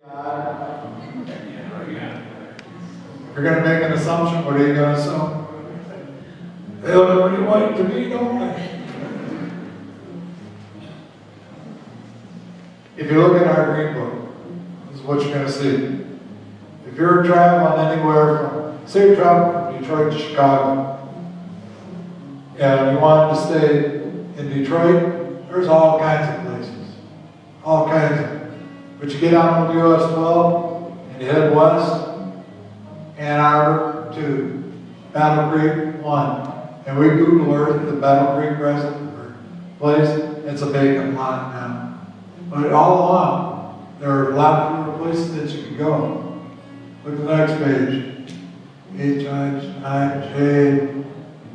If you're going to make an assumption, what are you going to assume? They look pretty white to me, don't they? If you look at our green book, this is what you're going to see. If you're traveling anywhere from, say you're traveling from Detroit to Chicago, and you wanted to stay in Detroit, there's all kinds of places. All kinds of. But you get on with US 12, and you head west, Ann Arbor to Battle Creek 1. And we Google Earth the Battle Creek place. It's a vacant lot now. But all along, there are a lot of places that you can go. Look at the next page. H-I-J.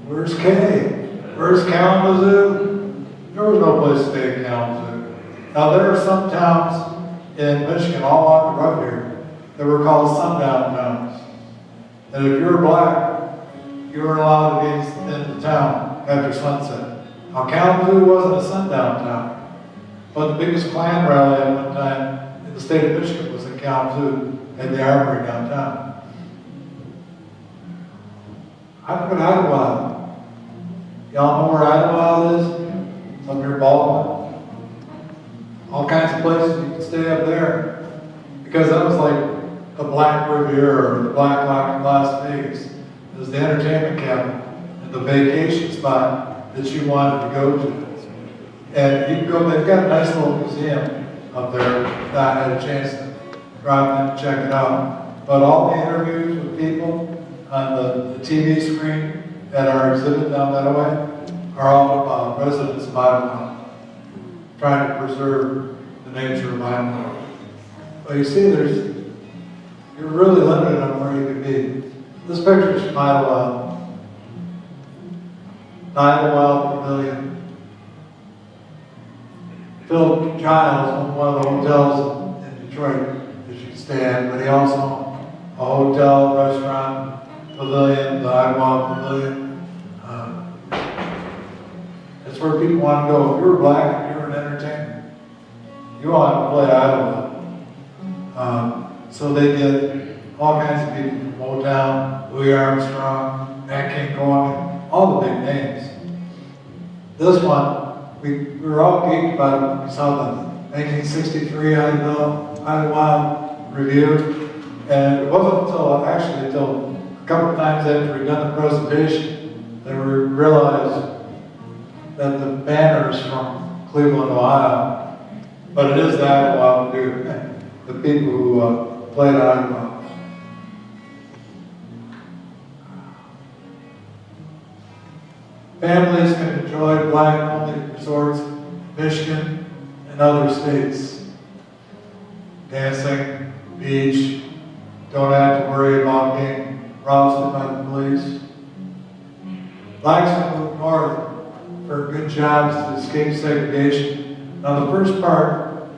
Where's K? Where's Kalamazoo? There was no place to stay in Kalamazoo. Now there are some towns in Michigan, all along the road here, that were called sundown towns. And if you were black, you were allowed to be in the town after sunset. Now Kalamazoo wasn't a sundown town, but the biggest Klan rally at one time in the state of Michigan was in Kalamazoo at the Armory downtown. I look at Idlewild. Y'all know where Idlewild is? It's up near Baldwin. All kinds of places you can stay up there. Because that was like the Black Riviera or the Black Lock in Las Vegas. It was the entertainment capital and the vacation spot that you wanted to go to. And you can go, they've got a nice little museum up there that I had a chance to drop in and check it out. But all the interviews with people on the TV screen at our exhibit down that way are all about residents of Iowa, trying to preserve the nature of Iowa. But you see, you're really limited on where you can be. This picture is from Idlewild. Idlewild Pavilion. Phil Giles owned one of the hotels in Detroit that you can stay at, but he also owned a hotel, restaurant, pavilion, the Idlewild Pavilion. That's where people want to go. If you were black and you were an entertainer, you wanted to play Iowa. So they get all kinds of people from Motown, Louis Armstrong, Nat King Cole, all the big names. This one, we were all geeked about it when we saw the 1963 Idlewild Review. And it wasn't until a couple of times after we'd done the presentation that we realized that the banner's from Cleveland, Ohio. But it is the Idlewild Review, the people who played Idlewild. Families can enjoy black-only resorts in Michigan and other states. Dancing, beach, don't have to worry about being roused by the police. Blacks can move north for good jobs to escape segregation. Now the first part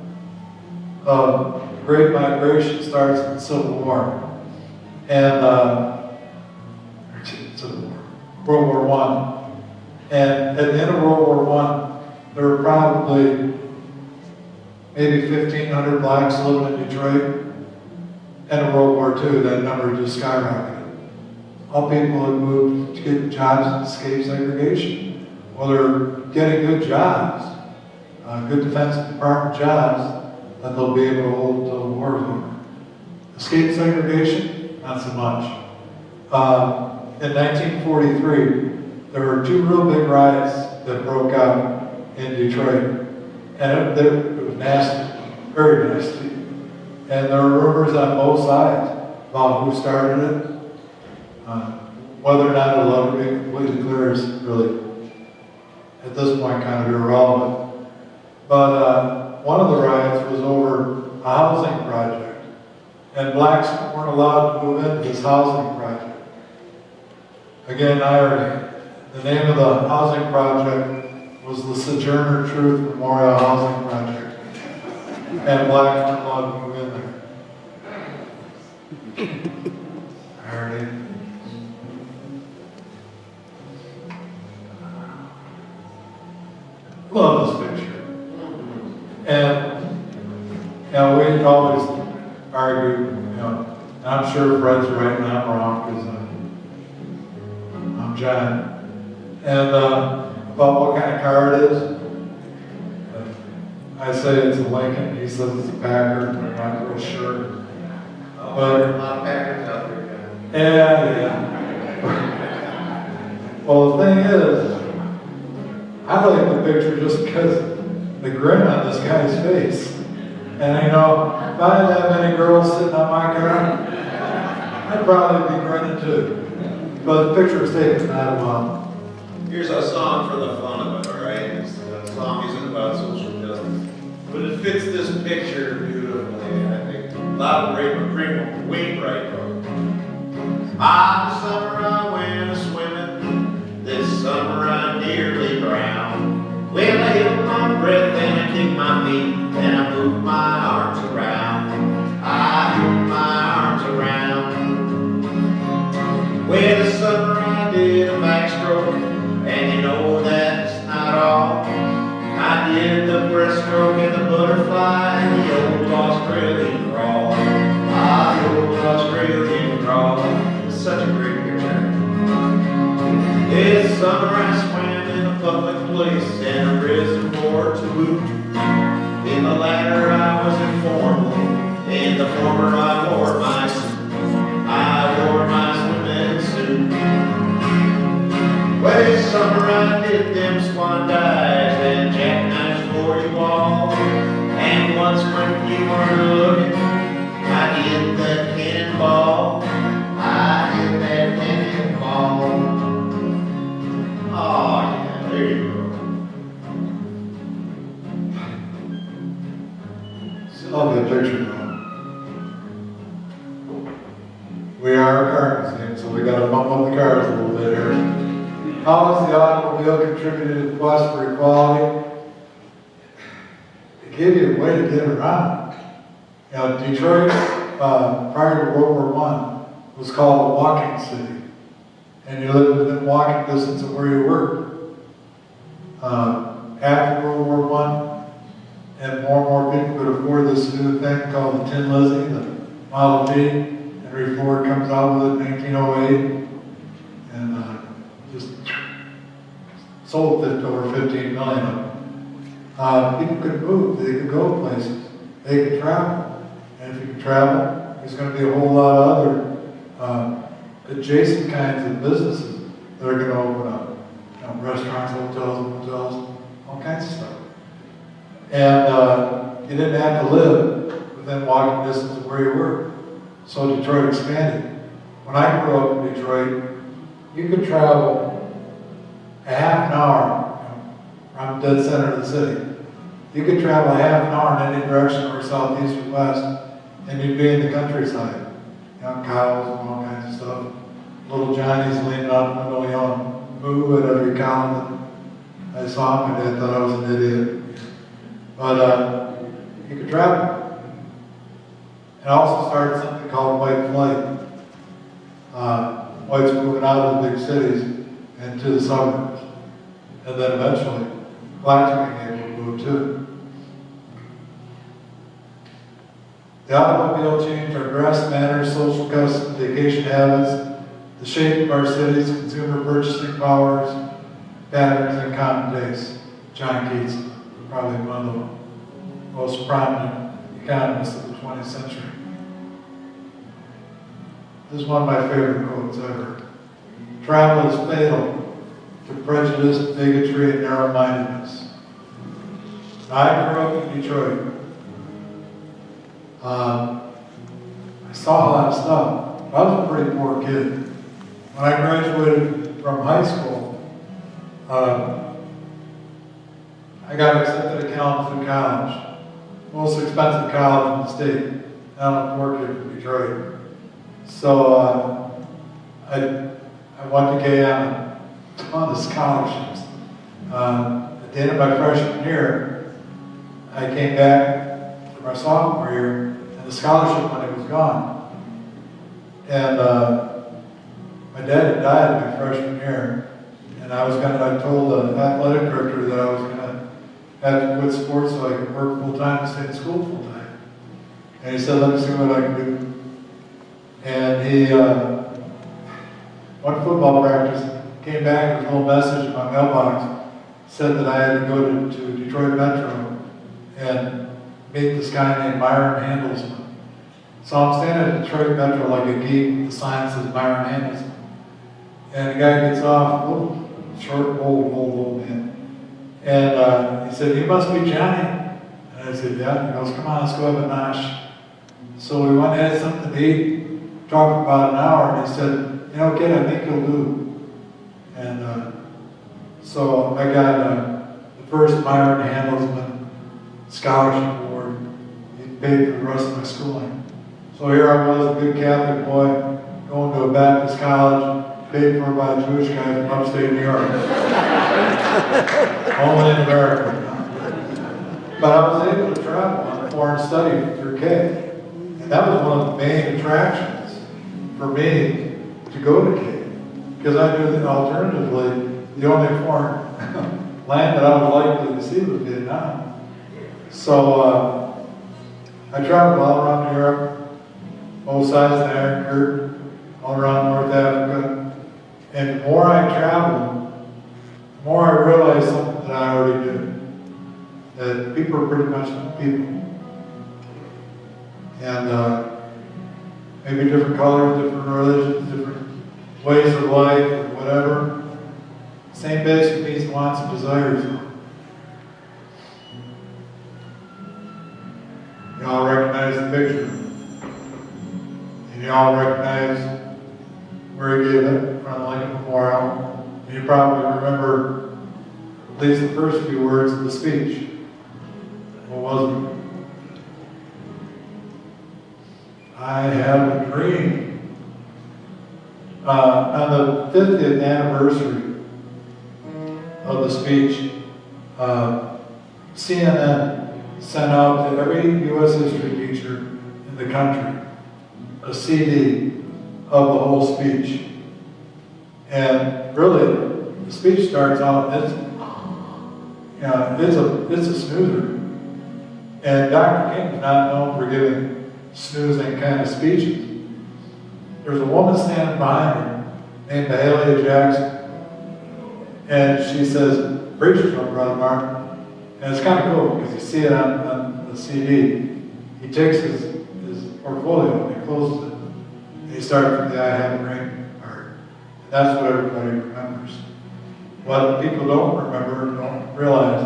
of the Great Migration starts in the Civil War. And World War I. And at the end of World War I, there were probably maybe 1,500 blacks living in Detroit. And in World War II, that number just skyrocketed. All people had moved to get jobs and escape segregation. Well, they're getting good jobs, good Defense Department jobs, that they'll be able to hold until the war is over. Escape segregation? Not so much. In 1943, there were two real big riots that broke out in Detroit. And it was nasty, very nasty. And there were rumors on both sides about who started it. Whether or not it'll ever be completely clear is really, at this point, kind of irrelevant. But one of the riots was over a housing project. And blacks weren't allowed to move into this housing project. Again, irony. The name of the housing project was the Sojourner Truth Memorial Housing Project. And blacks weren't allowed to move in there. Irony. Love this picture. And we always argue, and I'm sure Fred's right and I'm wrong because I'm John. And about what kind of car it is. I say it's a Lincoln, he says it's a Packard, I'm not real sure. Oh, But there are a lot of Packards out there, yeah. Well, the thing is, I like the picture just because the grin on this guy's face. And if I had that many girls sitting on my car, I'd probably be grinning too. But the picture was taken not well. Here's a song for the fun of it, all right? The song isn't about social justice, but it fits this picture beautifully. I think a lot of great Wainwright wrote. Ah, the summer I went a swimming, this summer I nearly drowned. Well, I held my breath and I kicked my feet and I moved my arms around. I moved my arms around. Well, this summer I did a backstroke, and that's not all. I did the breaststroke and the butterfly and the old Australian crawl. Ah, the old Australian crawl. It's such a great picture. This summer I swam in a public place and a reservoir to boot. In the latter I was informal, in the former I wore my suit. I wore my swimming suit. Well, this summer I did them swan dives and jackknives for you all. And once when you weren't looking, I hit that cannonball. I hit that cannonball. Oh, yeah, there you go. Still a good picture though. We are a car museum, so we gotta bump up the cars a little bit here. How has the automobile contributed to the quest for equality? It gave you a way to get around. Detroit, prior to World War I, was called a walking city. And you lived within walking distance of where you worked. After World War I, and more people could afford this new thing called the Tin Lizzie, the Model T. Henry Ford comes out with it in 1908. And just sold it to over 15 million of them. People could move, they could go places, they could travel. And if you can travel, there's going to be a whole lot of other adjacent kinds of businesses that are going to open up. Restaurants, hotels, motels, all kinds of stuff. And you didn't have to live within walking distance of where you were. So Detroit expanded. When I grew up in Detroit, you could travel a half an hour from dead center of the city. You could travel a half an hour in any direction, or southeast or west, and you'd be in the countryside. Cows and all kinds of stuff. Little Johnny's leaning out the window yelling moo at every cow that I saw. My dad thought I was an idiot. But you could travel. It also started something called white flight. Whites moving out of the big cities and to the suburbs. And then eventually, blacks being able to move too. The automobile changed our dress, manners, social customs, vacation habits, the shape of our cities, consumer purchasing powers, patterns, and common tastes. John Keats, probably one of the most prominent economists of the 20th century. This is one of my favorite quotes ever. Travel is fatal to prejudice, bigotry, and narrow-mindedness. I grew up in Detroit. I saw a lot of stuff. I was a pretty poor kid. When I graduated from high school, I got accepted to Kalamazoo College, most expensive college in the state. I'm a poor kid from Detroit. So I went to Gay on a ton of scholarships. At the end of my freshman year, I came back for my sophomore year, and the scholarship money was gone. And my dad had died my freshman year, and I told the athletic director that I was gonna have to quit sports so I could work full time and stay in school full time. And he said, let me see what I can do. And he, one football practice, came back with a little message in my mailbox, said that I had to go to Detroit Metro and meet this guy named Myron Handelsman. So I'm standing at Detroit Metro like a geek, the sign says Myron Handelsman. And the guy gets off, little short, old man. And he said, you must be Johnny. And I said, yeah. He goes, come on, let's go have a nosh. So we went and had something to eat, talked for about an hour, and he said, you know, kid, I think you'll do. And so I got the first Myron Handelsman Scholarship Award. He paid for the rest of my schooling. So here I was, a good Catholic boy, going to a Baptist college, paid for by a Jewish guy from upstate New York. Only in America. But I was able to travel on a foreign study through K. And that was one of the main attractions for me to go to K. Because I knew that alternatively, the only foreign land that I was likely to see was Vietnam. So I traveled all around Europe, both sides of the Iron Curtain, all around North Africa. And the more I traveled, the more I realized something that I already knew. That people are pretty much people. And maybe different colors, different religions, different ways of life, or whatever. Same basic needs, wants, and desires. You all recognize the picture. And you all recognize where he gave it in front of Lincoln Memorial. And you probably remember at least the first few words of the speech. What was it? I have a dream. On the 50th anniversary of the speech, CNN sent out to every U.S. history teacher in the country a CD of the whole speech. And really, the speech starts out, it's a snoozer. And Dr. King is not known for giving snoozing kind of speeches. There's a woman standing behind her named Mahalia Jackson. And she says, preach to him, Brother Martin. And it's kind of cool because you see it on the CD. He takes his portfolio and he closes it. And he starts with the I have a dream part. And that's what everybody remembers. What people don't remember, don't realize,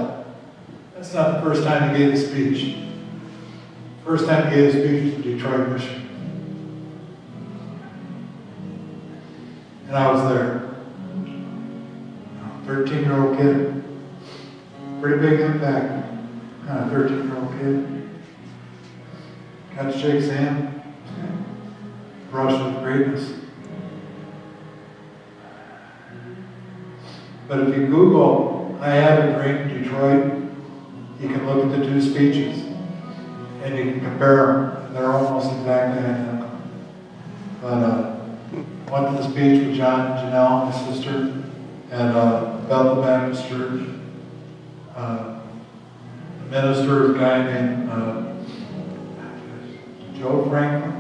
that's not the first time he gave a speech. First time he gave a speech was Detroit, Michigan. And I was there. 13-year-old kid. Pretty big impact. Kind of 13-year-old kid. Got to shake his hand. Brushed with greatness. But if you Google, I have a dream, Detroit, you can look at the two speeches. And you can compare them. They're almost exactly identical. But I went to the speech with John and Janelle, my sister, at Bethel Baptist Church. The minister is a guy named Joe Franklin.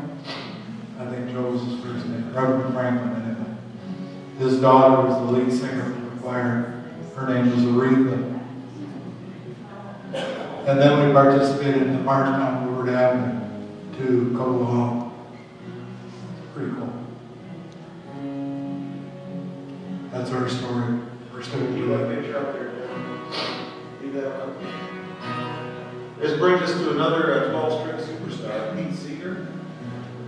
I think Joe was his first name. Reverend Franklin, anyway. His daughter was the lead singer for the choir. Her name was Aretha. And then we participated in the march down Woodward Avenue to Cocoa Hall. Pretty cool. That's our story. We're still Keep that picture up there, Dan. Leave that one. This brings us to another 12-string superstar, Pete Seeger.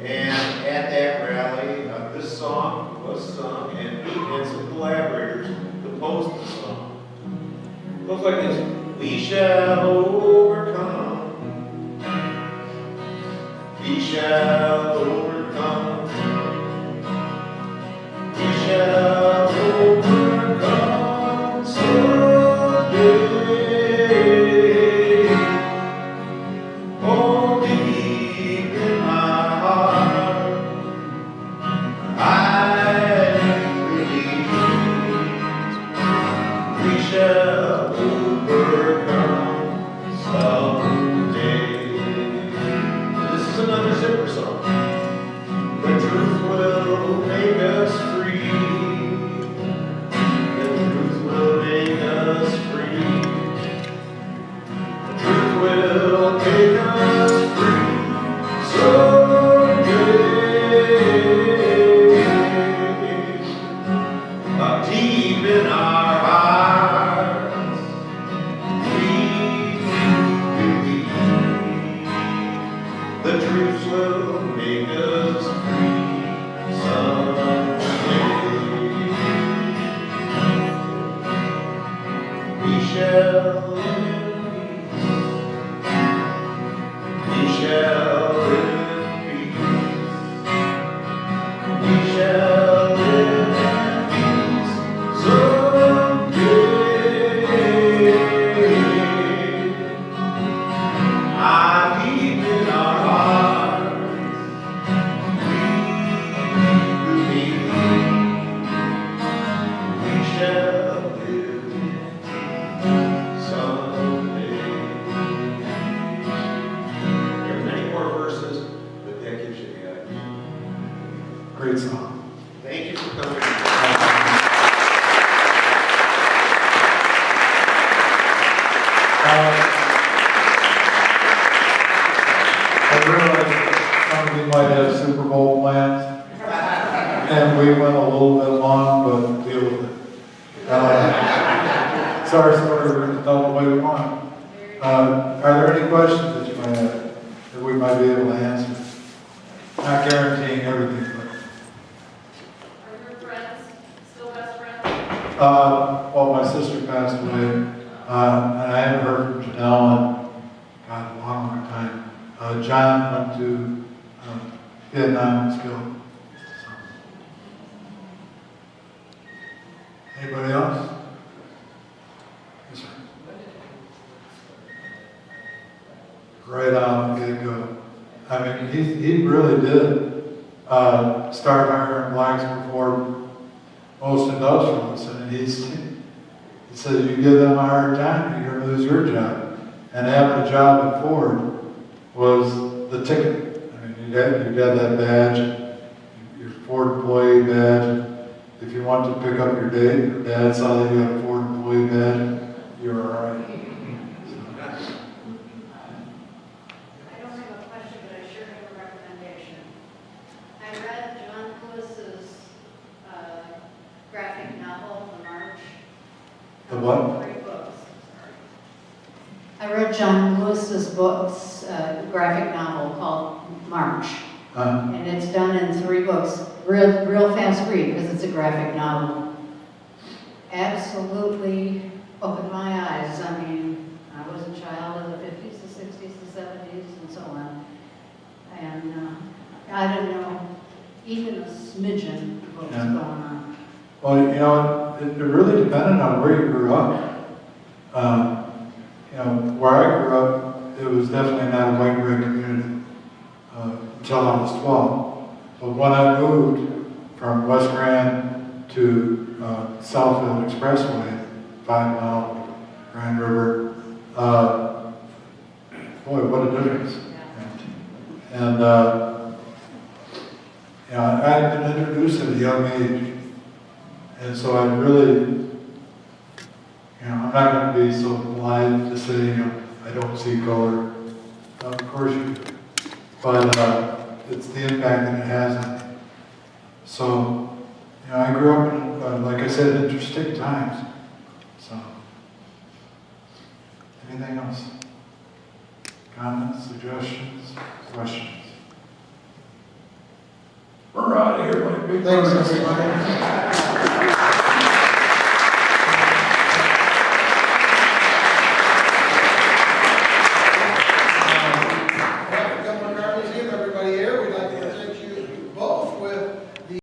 And at that rally, this song was sung, and Pete and some collaborators composed the song. It goes like this. We shall overcome. We shall overcome. We shall overcome someday. Oh, deep in my heart, I believe we shall overcome someday. This is will take us free someday. But deep in our hearts, we believe the truth will make us free someday. We shall live in peace. We shall live in peace. We shall live in peace someday. Ah, deep in our hearts, we believe we shall live someday. There are many more verses, but that gives you the idea. Great song. Thank you for coming. I realize some of you might have Super Bowl plans, and we went a little bit long, but deal with it. Sorry, we're done the way we want. Are there any questions that you might have that we might be able to answer? Not guaranteeing everything, but. Are your friends still best friends? Well, my sister passed away, and I haven't heard from Janelle in, God, a long time. John went to Vietnam and was killed. So. Anybody else? Yes, sir. Right on the get-go. I mean, he really did start hiring blacks before most industrialists, and he says you give them a hard time, you're going to lose your job. And having a job at Ford was the ticket. I mean, you got that badge, your Ford employee badge. If you want to pick up your date, your dad saw that you had a Ford employee badge, you were all right. I don't have a question, but I sure have a recommendation. I read John Lewis's graphic novel, The March. The what? 3 books. I read John Lewis's graphic novel called March. And it's done in 3 books. Real fast read because it's a graphic novel. Absolutely opened my eyes. I mean, I was a child in the 50s, the 60s, the 70s, and so on. And I didn't know even a smidgen of what was going on. Well, you know, it really depended on where you grew up. You know, where I grew up, it was definitely not a white bread community until I was 12. But when I moved from West Grand to Southfield Expressway, 5 Mile, Grand River, boy, what a difference. And you know, I had been introduced at a young age. And so I really, you know, I'm not going to be so blind to say, you know, I don't see color. Of course you do. But it's the impact that it has on me. So, you know, I grew up in, like I said, interesting times. So, anything else? Comments, suggestions, questions? We're out of here, my big Thanks, everybody.